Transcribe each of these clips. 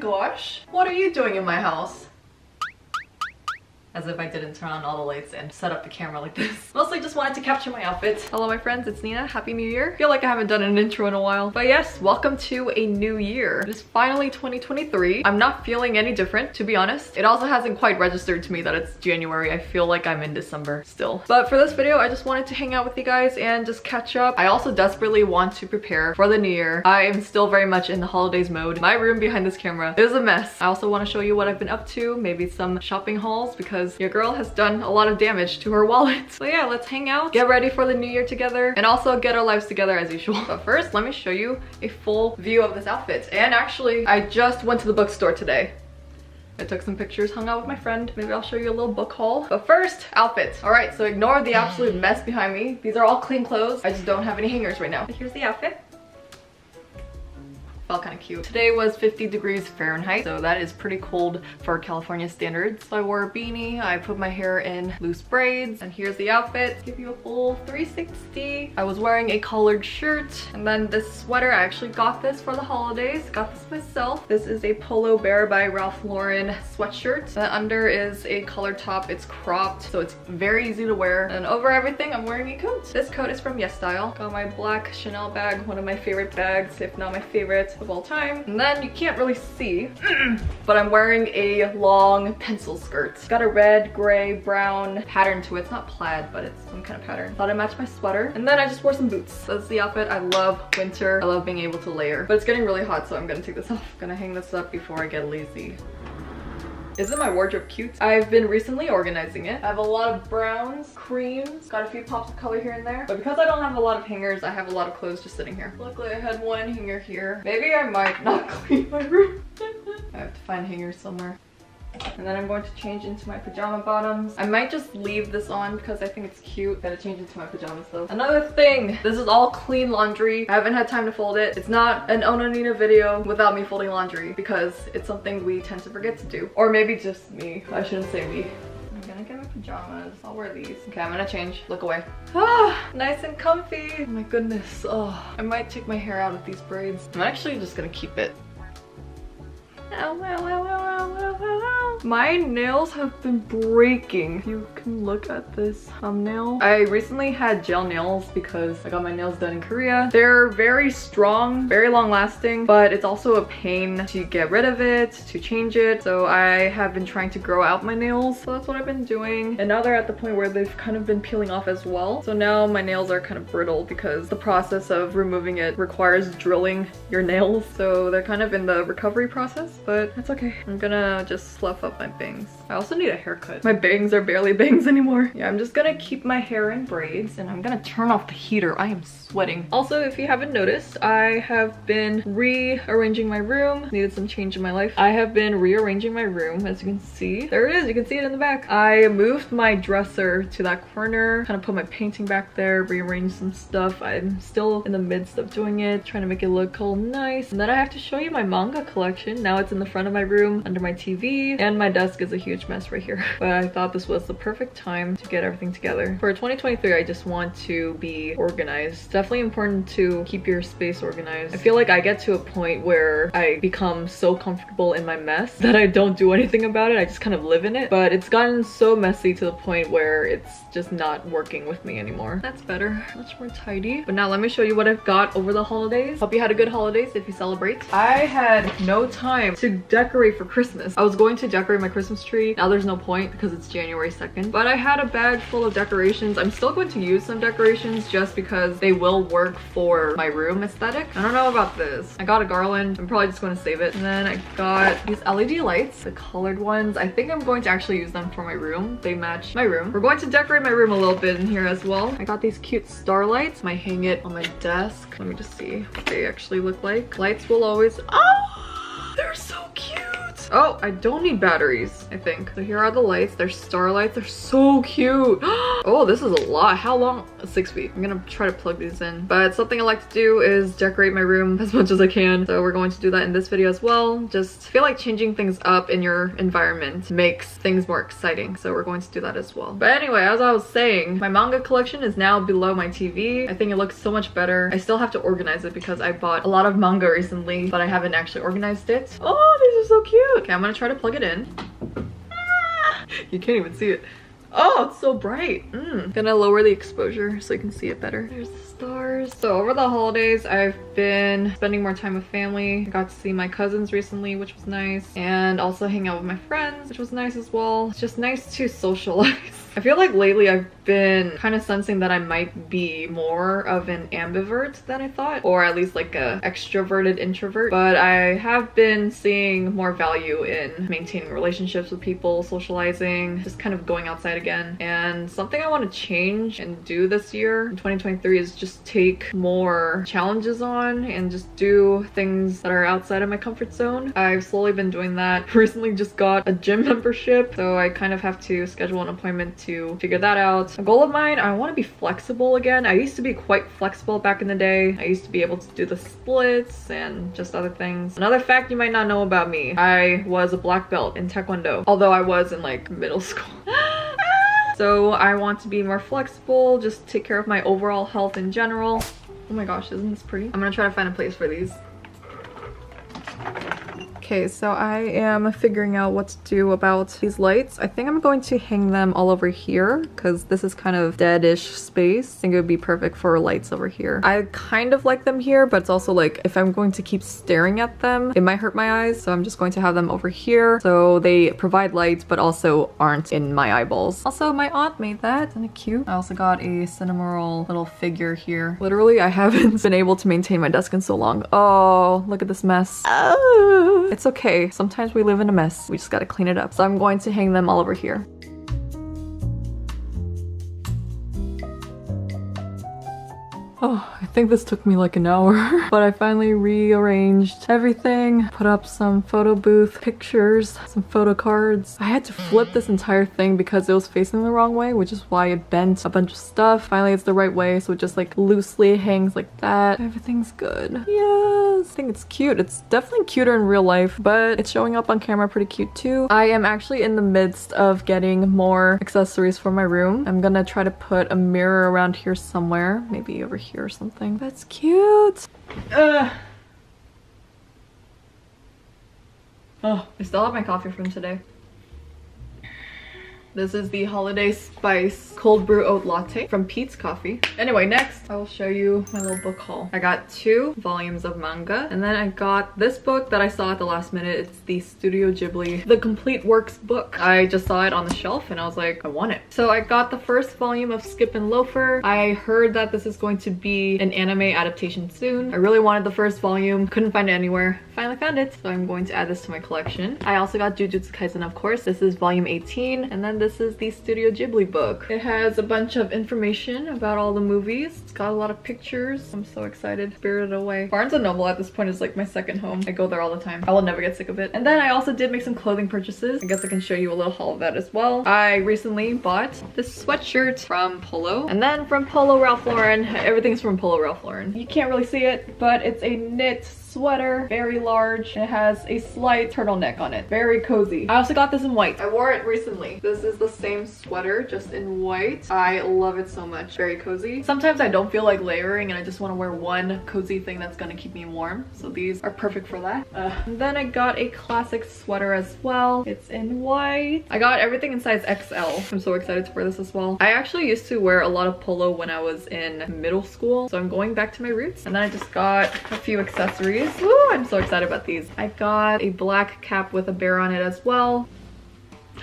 gosh, what are you doing in my house? As if I didn't turn on all the lights and set up the camera like this. Mostly just wanted to capture my outfit. Hello my friends, it's Nina. Happy New Year. Feel like I haven't done an intro in a while. But yes, welcome to a new year. It is finally 2023. I'm not feeling any different, to be honest. It also hasn't quite registered to me that it's January. I feel like I'm in December still. But for this video, I just wanted to hang out with you guys and just catch up. I also desperately want to prepare for the new year. I am still very much in the holidays mode. My room behind this camera is a mess. I also want to show you what I've been up to, maybe some shopping hauls because your girl has done a lot of damage to her wallet. So yeah, let's hang out, get ready for the new year together, and also get our lives together as usual. But first, let me show you a full view of this outfit. And actually, I just went to the bookstore today. I took some pictures, hung out with my friend. Maybe I'll show you a little book haul. But first, outfits. All right, so ignore the absolute mess behind me. These are all clean clothes. I just don't have any hangers right now. But here's the outfit. Felt kind of cute. Today was 50 degrees Fahrenheit, so that is pretty cold for California standards. So I wore a beanie, I put my hair in loose braids, and here's the outfit. Give you a full 360. I was wearing a collared shirt, and then this sweater, I actually got this for the holidays. Got this myself. This is a Polo Bear by Ralph Lauren sweatshirt. The under is a collared top. It's cropped, so it's very easy to wear. And over everything, I'm wearing a coat. This coat is from YesStyle. Got my black Chanel bag, one of my favorite bags, if not my favorite of all time. And then you can't really see, but I'm wearing a long pencil skirt. It's got a red, gray, brown pattern to it. It's not plaid, but it's some kind of pattern. Thought it matched my sweater. And then I just wore some boots. That's the outfit. I love winter. I love being able to layer, but it's getting really hot, so I'm gonna take this off. I'm gonna hang this up before I get lazy. Isn't my wardrobe cute? I've been recently organizing it. I have a lot of browns, creams, got a few pops of color here and there. But because I don't have a lot of hangers, I have a lot of clothes just sitting here. Luckily I had one hanger here. Maybe I might not clean my room. I have to find hangers somewhere. And then I'm going to change into my pajama bottoms. I might just leave this on because I think it's cute. Gotta change into my pajamas though. Another thing, this is all clean laundry. I haven't had time to fold it. It's not an Oh No Nina video without me folding laundry because it's something we tend to forget to do. Or maybe just me. I shouldn't say me. I'm gonna get my pajamas. I'll wear these. Okay, I'm gonna change. Look away. Ah, nice and comfy. Oh my goodness. Oh, I might take my hair out of these braids. I'm actually just gonna keep it. Ow, ow, ow, ow, ow, ow, ow. My nails have been breaking. You can look at this thumbnail. I recently had gel nails because I got my nails done in Korea. They're very strong, very long lasting, but it's also a pain to get rid of it, to change it. So I have been trying to grow out my nails. So that's what I've been doing. And now they're at the point where they've kind of been peeling off as well. So now my nails are kind of brittle because the process of removing it requires drilling your nails. So they're kind of in the recovery process. But it's okay. I'm gonna just fluff up my bangs. I also need a haircut. My bangs are barely bangs anymore. Yeah, I'm just gonna keep my hair in braids and I'm gonna turn off the heater. I am sweating. Also, if you haven't noticed, I have been rearranging my room. Needed some change in my life. I have been rearranging my room, as you can see. There it is, you can see it in the back. I moved my dresser to that corner, kind of put my painting back there, rearranged some stuff. I'm still in the midst of doing it, trying to make it look all nice. And then I have to show you my manga collection. Now it's in the front of my room, under my TV, and my desk is a huge mess right here. But I thought this was the perfect time to get everything together. For 2023, I just want to be organized. Definitely important to keep your space organized. I feel like I get to a point where I become so comfortable in my mess that I don't do anything about it. I just kind of live in it. But it's gotten so messy to the point where it's just not working with me anymore. That's better. Much more tidy. But now let me show you what I've got over the holidays. Hope you had a good holidays if you celebrate. I had no time to decorate for Christmas. I was going to decorate my Christmas tree. Now there's no point because it's January 2nd. But I had a bag full of decorations. I'm still going to use some decorations just because they will work for my room aesthetic. I don't know about this. I got a garland. I'm probably just going to save it. And then I got these LED lights, the colored ones. I think I'm going to actually use them for my room. They match my room. We're going to decorate my room a little bit in here as well. I got these cute starlights. I might hang it on my desk. Let me just see what they actually look like. Lights will always... Oh! They're so cute! Oh, I don't need batteries, I think. So here are the lights. They're starlights. They're so cute. Oh, this is a lot. How long? 6 feet. I'm gonna try to plug these in. But something I like to do is decorate my room as much as I can. So we're going to do that in this video as well. Just feel like changing things up in your environment makes things more exciting. So we're going to do that as well. But anyway, as I was saying, my manga collection is now below my TV. I think it looks so much better. I still have to organize it because I bought a lot of manga recently, but I haven't actually organized it. Oh, these are so cute. Okay, I'm gonna try to plug it in. You can't even see it. Oh, it's so bright. Gonna lower the exposure so you can see it better. There's the stars. So over the holidays, I've been spending more time with family. I got to see my cousins recently, which was nice. And also hang out with my friends, which was nice as well. It's just nice to socialize. I feel like lately I've been kind of sensing that I might be more of an ambivert than I thought, or at least like a extroverted introvert, but I have been seeing more value in maintaining relationships with people, socializing, just kind of going outside again. And something I want to change and do this year in 2023 is just take more challenges on and just do things that are outside of my comfort zone. I've slowly been doing that. Recently just got a gym membership, so I kind of have to schedule an appointment to figure that out. A goal of mine, I want to be flexible again. I used to be quite flexible back in the day. I used to be able to do the splits and just other things. Another fact you might not know about me, I was a black belt in Taekwondo, although I was in like middle school. So I want to be more flexible, just take care of my overall health in general. Oh my gosh, isn't this pretty? I'm gonna try to find a place for these. Okay, so I am figuring out what to do about these lights. I think I'm going to hang them all over here because this is kind of dead-ish space. I think it would be perfect for lights over here. I kind of like them here, but it's also like if I'm going to keep staring at them, it might hurt my eyes. So I'm just going to have them over here so they provide light but also aren't in my eyeballs. Also, my aunt made that. Isn't it cute? I also got a Cinnamoroll little figure here. Literally, I haven't been able to maintain my desk in so long. Oh, look at this mess. Oh. It's okay. Sometimes we live in a mess. We just gotta clean it up. So I'm going to hang them all over here. Oh, I think this took me like an hour, but I finally rearranged everything, put up some photo booth pictures, some photo cards. I had to flip this entire thing because it was facing the wrong way, which is why it bent a bunch of stuff. Finally, it's the right way, so it just like loosely hangs like that. Everything's good. Yes, I think it's cute. It's definitely cuter in real life, but it's showing up on camera pretty cute too. I am actually in the midst of getting more accessories for my room. I'm gonna try to put a mirror around here somewhere, maybe over here or something. That's cute. Oh, I still have my coffee from today. This is the Holiday Spice Cold Brew Oat Latte from Pete's Coffee. Anyway, next I will show you my little book haul. I got 2 volumes of manga, and then I got this book that I saw at the last minute. It's the Studio Ghibli The Complete Works book. I just saw it on the shelf and I was like, I want it. So I got the first volume of Skip and Loafer. I heard that this is going to be an anime adaptation soon. I really wanted the first volume, couldn't find it anywhere. Finally found it, so I'm going to add this to my collection. I also got Jujutsu Kaisen, of course. This is volume 18, and then this is the Studio Ghibli book. It has a bunch of information about all the movies. It's got a lot of pictures. I'm so excited. Spirited Away. Barnes & Noble at this point is like my second home. I go there all the time. I will never get sick of it. And then I also did make some clothing purchases. I guess I can show you a little haul of that as well. I recently bought this sweatshirt from Polo, and then from Polo Ralph Lauren. Everything's from Polo Ralph Lauren. You can't really see it, but it's a knit sweater, very large. It has a slight turtleneck on it. Very cozy. I also got this in white. I wore it recently. This is the same sweater, just in white. I love it so much. Very cozy. Sometimes I don't feel like layering and I just want to wear one cozy thing that's gonna keep me warm. So these are perfect for that. And then I got a classic sweater as well. It's in white. I got everything in size XL. I'm so excited to wear this as well. I actually used to wear a lot of polo when I was in middle school, so I'm going back to my roots. And then I just got a few accessories. Woo, I'm so excited about these. I got a black cap with a bear on it as well.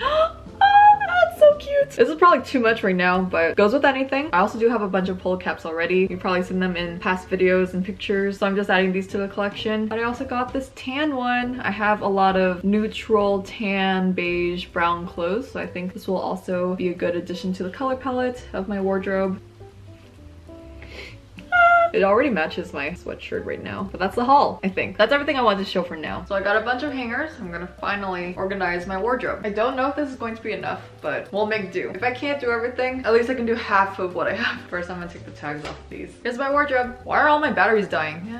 Oh, that's so cute. This is probably too much right now, but goes with anything. I also do have a bunch of polo caps already. You've probably seen them in past videos and pictures, so I'm just adding these to the collection. But I also got this tan one. I have a lot of neutral tan, beige, brown clothes, so I think this will also be a good addition to the color palette of my wardrobe. It already matches my sweatshirt right now, but that's the haul, I think. That's everything I wanted to show for now. So I got a bunch of hangers. I'm gonna finally organize my wardrobe. I don't know if this is going to be enough, but we'll make do. If I can't do everything, at least I can do half of what I have. First, I'm gonna take the tags off of these. Here's my wardrobe. Why are all my batteries dying?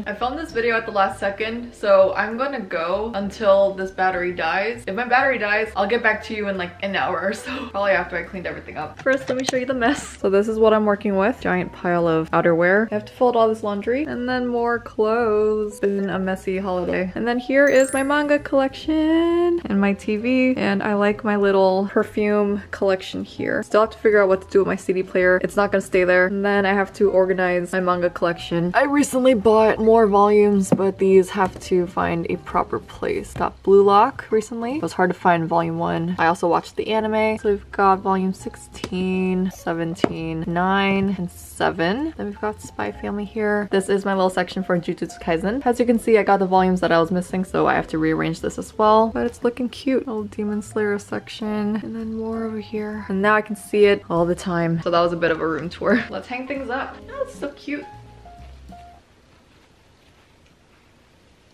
I filmed this video at the last second, so I'm gonna go until this battery dies. If my battery dies, I'll get back to you in like an hour or so, probably after I cleaned everything up. First, let me show you the mess. So this is what I'm working with. Giant pile of outerwear. I have to fold all this laundry and then more clothes. It's been a messy holiday. And then here is my manga collection and my TV, and I like my little perfume collection here. Still have to figure out what to do with my CD player. It's not gonna stay there. And then I have to organize my manga collection. I recently bought more volumes, but these have to find a proper place. Got Blue Lock recently. It was hard to find volume 1. I also watched the anime. So we've got volume 16, 17, 9, and 7. Then we've got Spy Family here. This is my little section for Jujutsu Kaisen. As you can see, I got the volumes that I was missing, so I have to rearrange this as well. But it's looking cute. Little Demon Slayer section. And then more over here. And now I can see it all the time. So that was a bit of a room tour. Let's hang things up. Oh, it's so cute.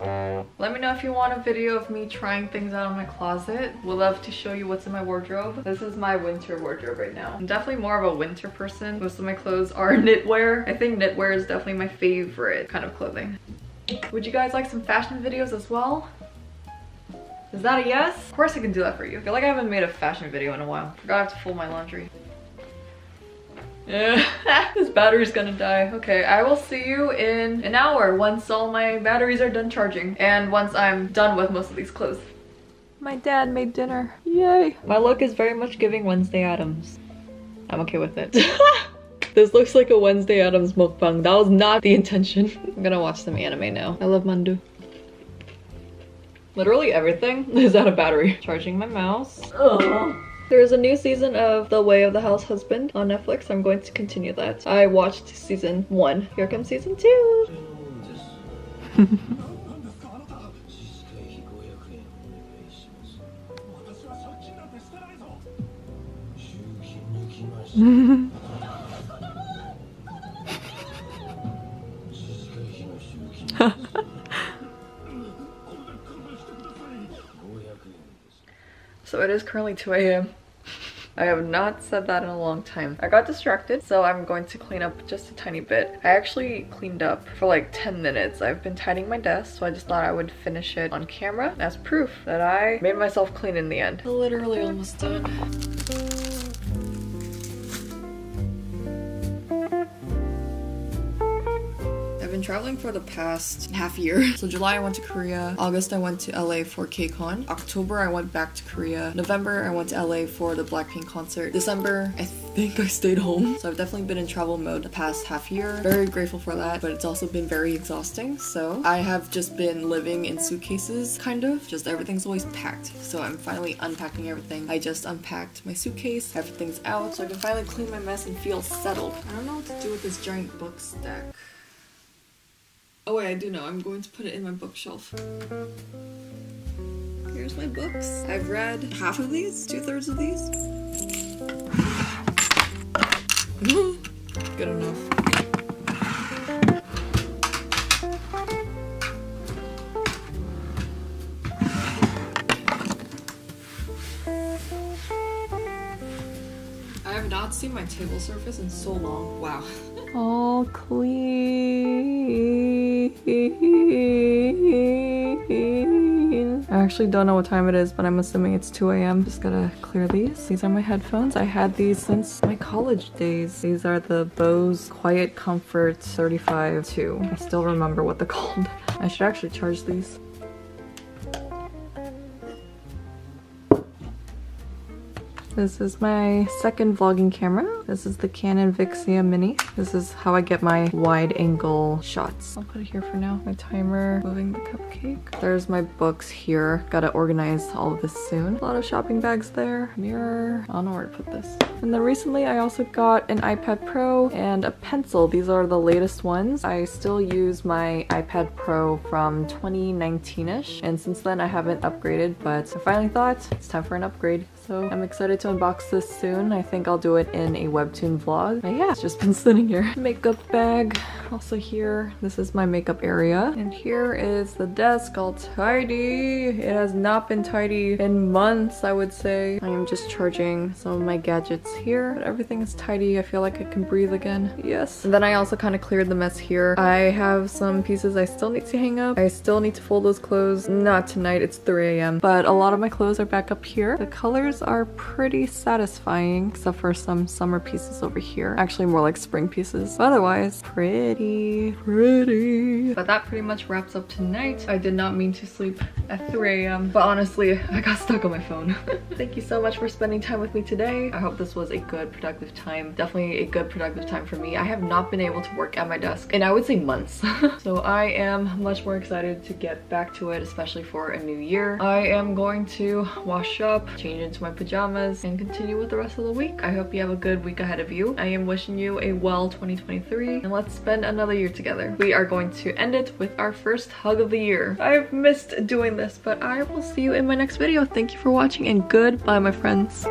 Let me know if you want a video of me trying things out in my closet. Would love to show you what's in my wardrobe. This is my winter wardrobe right now. I'm definitely more of a winter person. Most of my clothes are knitwear. I think knitwear is definitely my favorite kind of clothing. Would you guys like some fashion videos as well? Is that a yes? Of course I can do that for you. I feel like I haven't made a fashion video in a while. Forgot I have to fold my laundry. Yeah, this battery's gonna die. Okay, I will see you in an hour once all my batteries are done charging and once I'm done with most of these clothes. My dad made dinner. Yay. My look is very much giving Wednesday Addams. I'm okay with it. This looks like a Wednesday Addams mukbang. That was not the intention. I'm gonna watch some anime now. I love mandu. Literally everything is out of battery. Charging my mouse. Ugh. There is a new season of The Way of the House Husband on Netflix. I'm going to continue that. I watched season 1. Here comes season 2. So it is currently 2 a.m. I have not said that in a long time. I got distracted, so I'm going to clean up just a tiny bit. I actually cleaned up for like 10 minutes. I've been tidying my desk, so I just thought I would finish it on camera as proof that I made myself clean in the end. Literally almost done. I've been traveling for the past half year. So July I went to Korea, August I went to LA for KCON, October I went back to Korea, November I went to LA for the Blackpink concert, December I think I stayed home. So I've definitely been in travel mode the past half year. Very grateful for that, but it's also been very exhausting. So I have just been living in suitcases, kind of. Just everything's always packed. So I'm finally unpacking everything. I just unpacked my suitcase, everything's out, so I can finally clean my mess and feel settled. I don't know what to do with this giant book stack. Oh wait, I do know. I'm going to put it in my bookshelf. Here's my books. I've read half of these, 2/3 of these. Good enough. I have not seen my table surface in so long. Wow. All clean. I actually don't know what time it is, but I'm assuming it's 2 a.m. Just gotta clear these. These are my headphones. I had these since my college days. These are the Bose Quiet Comfort 35 2. I still remember what they're called. I should actually charge these. This is my second vlogging camera. This is the Canon Vixia Mini. This is how I get my wide angle shots. I'll put it here for now. My timer, moving the cupcake. There's my books here. Gotta organize all of this soon. A lot of shopping bags there. Mirror. I don't know where to put this. And then recently I also got an iPad Pro and a pencil. These are the latest ones. I still use my iPad Pro from 2019-ish. And since then I haven't upgraded, but I finally thought it's time for an upgrade. So I'm excited to unbox this soon. I think I'll do it in a webtoon vlog. But yeah, it's just been sitting here. Makeup bag. Also here, this is my makeup area. And here is the desk all tidy. It has not been tidy in months, I would say. I am just charging some of my gadgets here, but everything is tidy. I feel like I can breathe again. Yes. And then I also kind of cleared the mess here. I have some pieces I still need to hang up. I still need to fold those clothes. Not tonight, it's 3 a.m. But a lot of my clothes are back up here. The colors are pretty satisfying, except for some summer pieces over here. Actually more like spring pieces. But otherwise, pretty. But that pretty much wraps up tonight. I did not mean to sleep at 3 a.m. but honestly, I got stuck on my phone. Thank you so much for spending time with me today. I hope this was a good productive time. Definitely a good productive time for me. I have not been able to work at my desk in, I would say, months. So I am much more excited to get back to it, especially for a new year. I am going to wash up, change into my pajamas, and continue with the rest of the week. I hope you have a good week ahead of you. I am wishing you a well 2023, and let's spend another year together. We are going to end it with our first hug of the year. I've missed doing this, but I will see you in my next video. Thank you for watching, and goodbye, my friends.